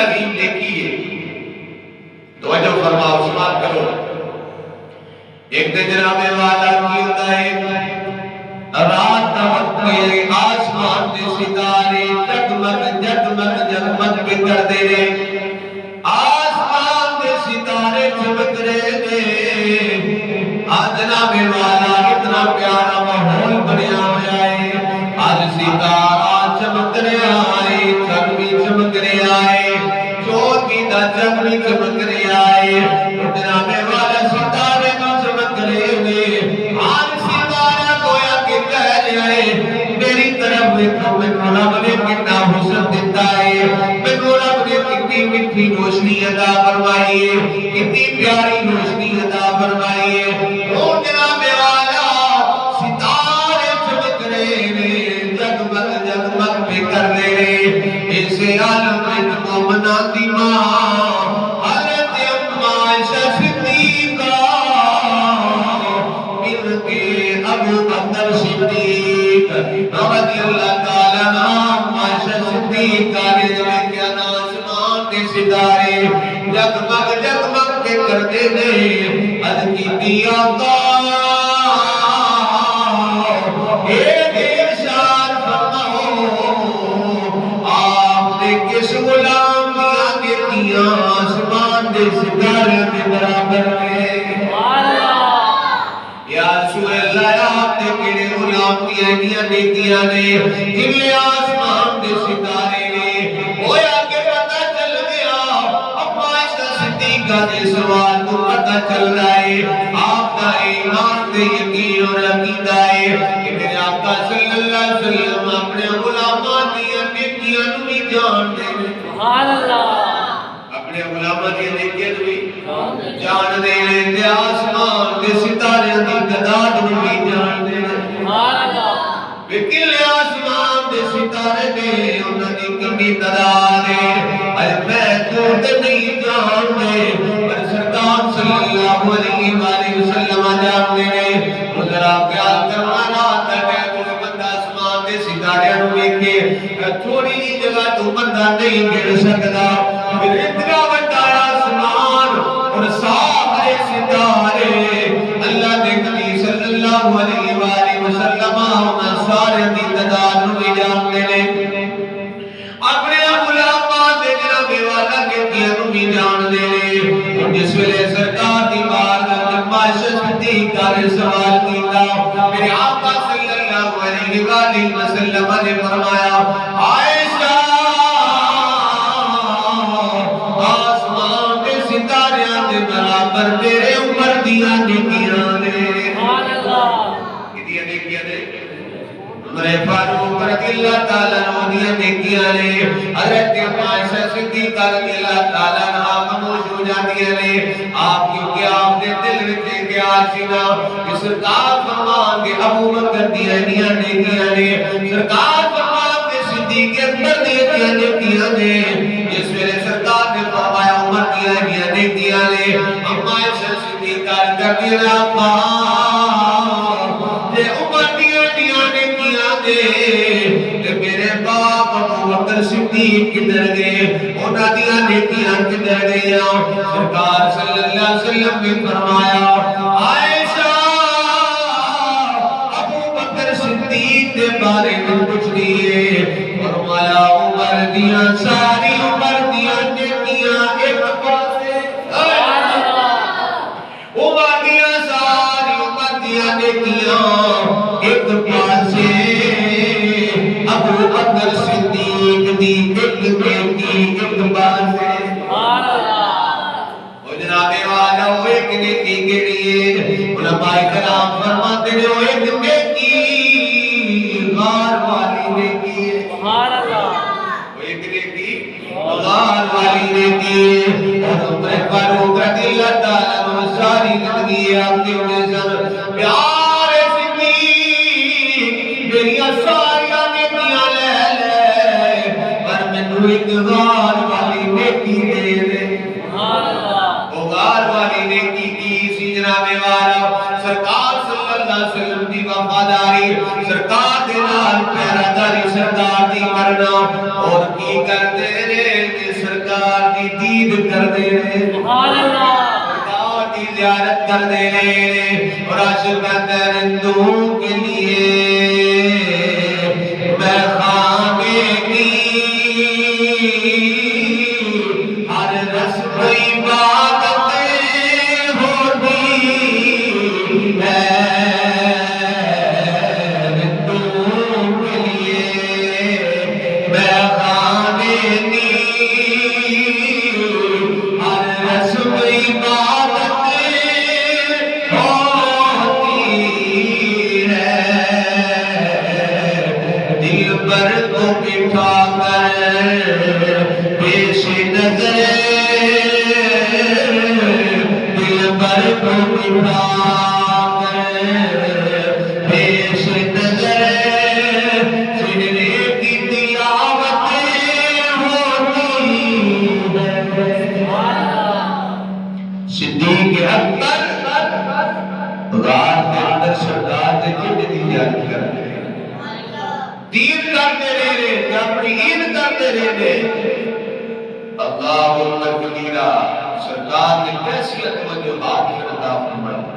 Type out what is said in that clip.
عظیم نیکی ہے. توجہ فرماؤ سماعت کرو. ایک دن جناب والا کی ہوتا ہے رات کا وقت ہے، آسمان کے ستارے جگمگ جگمگ جگمگ بکھر دے رہے، آسمان کے ستارے چمک رہے تھے. آج جناب والا اتنا پیارا ماحول بنیا ہوا ہے، آج ستارہ چمک رہا ہے، چند بھی چمک رہا ہے، چود بھی دا چند بھی چمک رہا ہے. جناب والا ستارے بھی چمک رہے ہیں، آج ستارہ گویا کہ کہہ رہا ہے میری طرف دیکھو، میں رب نے کتنا حسن دیتا ہے، میں رب نے کتنی میٹھی روشنی عطا فرمائی ہے، کتنی پیاری روشنی عطا فرمائی ہے. اور جناب والا ستارے چمک رہے ہیں، جگمگ جگمگ بکھر رہے. ایسے عالم میں مومنہ دی ماں حضرت اما عائشہ صدیقہ مل کے ابو بکر صدیق رضی اللہ تعالیٰ عنہ عائشہ صدیقہ نے جب کیا نا آسمان کے ستارے جگمگ جگمگ بکھر دے دے عرض کی دیا کس غلام دیا نیکیاں آسمان دے ستارے کے برابر میں. یا رسول اللہ آپ نے کیڑے غلام دیا نیکیاں نے جن لے آسمان دے ستارے نے ہویا کہ پتہ چل گیا. اب عائشہ صدیقہ دے سوال کو پتہ چل رہا ہے، آپ کا ایمان دے یقین اور عقیدہ ہے کہ میرے آقا صلی اللہ علیہ وسلم اپنے غلامان دیا نیکیاں بھی جان دے. سبحان اللہ. اپنے غلامہ کی نیکیت بھی جان دے لے، آسمان کے ستارے کی تعداد بھی جان دے. سبحان اللہ. لیکن آسمان کے ستارے نے انہاں کی کمی تعداد ہے، اے میں تو نہیں جان دے، پر سرکار صلی اللہ علیہ وآلہ وسلم جان دے. ذرا خیال کرنا رات ہے کوئی بندہ آسمان کے ستارے نو ویکھے تھوڑی جی جگہ تو بندہ نہیں گر سکتا، پھر اتنا بڑا آسمان اور سارے ستارے اللہ کے نبی صلی اللہ علیہ وآلہ وسلم انہاں سارے دی تعداد نو بھی جانتے نے. اپنے غلاماں دے جناب والا کے نو بھی جان دے نے. جس ویلے سرکار دی بارگاہ عائشہ صدیقہ نے سوال کیتا، میرے آقا صلی اللہ علیہ وآلہ وسلم نے فرمایا عائشہ آسمان کے ستارے دے برابر تیرے عمر دیا نیکیاں نے. سبحان اللہ. کتنی نیکیاں نے؟ عمر فاروق رضی اللہ تعالیٰ عنہ دیا نیکیاں نے. حضرت عائشہ صدیقہ رضی اللہ تعالیٰ عنہ خاموش ہو جاتی ہے. آپ کیونکہ آپ نے دل وچ خیال سینا کہ سرکار فرمان کے ابو بکر دیا نیکیاں نے، سرکار فرمان کے صدیق اکبر دیا نیکیاں نے. جس ویلے سرکار نے فرمایا عمر دیا نیکیاں نے، اما عائشہ صدیقہ رضی اللہ تے عمر دیا نیکیاں نے تے میرے باپ ابو بکر صدیق کدھر گئے، انہاں دیا نیکیاں کدھر گئیاں؟ سرکار صلی اللہ علیہ وسلم نے فرمایا عائشہ ابو بکر صدیق کے بارے میں کچھ دیئے، فرمایا عمر دیا ساری عمر دیا نیکیاں ایک پاسے، عمر دیا ساری عمر دیا نیکیاں ایک پاسے، ابو بکر صدیق دی ایک نیکی ایک پاسے. جناب والا وہ ایک نیکی کے لیے علماء کرام فرماتے ہیں وہ ایک نیکی غار والی نیکی ہے. سبحان اللہ. وہ ایک نیکی غار والی نیکی ہے. اور عمر فاروق رضی اللہ تعالیٰ عنہ ساری زندگی آپ کے انہیں پیارے صدیق میری ساری نیکیاں لے پر میں ایک غار والی نیکی دے دے. سبحان اللہ. غار والی نیکی کی سی جناب والا سرکار صلی اللہ علیہ وسلم دی وفاداری، سرکار دے نال پیراداری سرکار دی کرنا اور کی کرتے رہے سرکار دی دید کر دے سبحان اللہ سرکار دی زیارت کر دے اور عاشق کہتے ہیں رندوں کے لیے میں خانے کی ہر رسم عبادتیں ہوتی ہے اللہ سرکار نے کیسی وجوہات عطا فرمائی